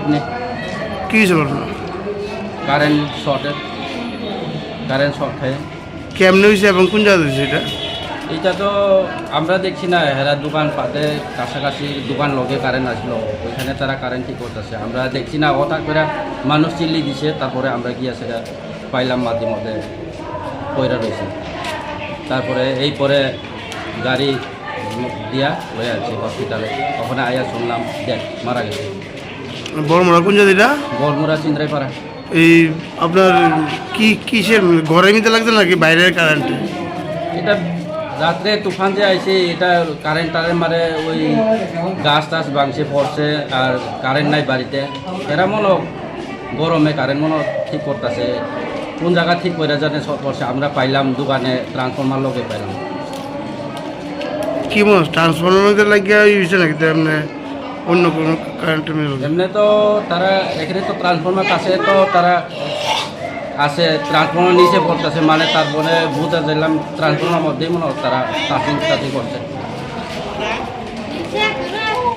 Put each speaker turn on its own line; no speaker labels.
Picnic
কি হয়েছে ঘটনা?
কারেন্ট শর্ট হয়ে
কেমনে হয়েছে এবং কোন জায়গা হয়েছে এটা?
এটা তো আমরা দেখছি না, হেরা দোকান পাতে কাছাকাছি দোকান লগে কারেন্ট আসলো, ওইখানে তারা কারেন্ট ঠিক করতেছে, আমরা দেখছি না। হঠাৎ করে মানুষ চিল্লি দিছে, তারপরে আমরা গিয়ে সেটা পাইলাম মাঝে মধ্যে পয়রা রয়েছে। তারপরে এই পরে গাড়ি দিয়া লয়ে আছে হসপিটালে, ওখানে আয়া শুনলাম দেখ মারা গেছে।
বড়মরা কোন জায়গা এটা?
বলমুরা চিন্দ্রাইপাড়া।
এই আপনার কিসের ঘরের মধ্যে লাগছে নাকি বাইরের কারেন্টে?
এটা রাত্রে তুফান যে আইছে, এটা কারেন্ট মারে ওই গাছ টাছ ভাঙছে পড়ছে, আর কারেন্ট নাই বাড়িতে। এরা মনে গরমে কারেন্ট মনে ঠিক করতেছে, কোন জায়গা ঠিক করে জানে সব করছে। আমরা পাইলাম দোকানে ট্রান্সফরমার লগে পাইলাম।
কি মনে ট্রান্সফরমার লাগিয়ে হয়েছে নাকি এমনি অন্য কোনো কারেন্টের মিল?
এমনি তো তারা এখানে তো ট্রান্সফরমার কাছে তো তারা আছে, ট্রান্সফরমার নিচে পড়তেছে, মানে তারপরে বুঝা দিলাম ট্রান্সফরমার মধ্যেই মনে হয় তারা টাচিং করছে।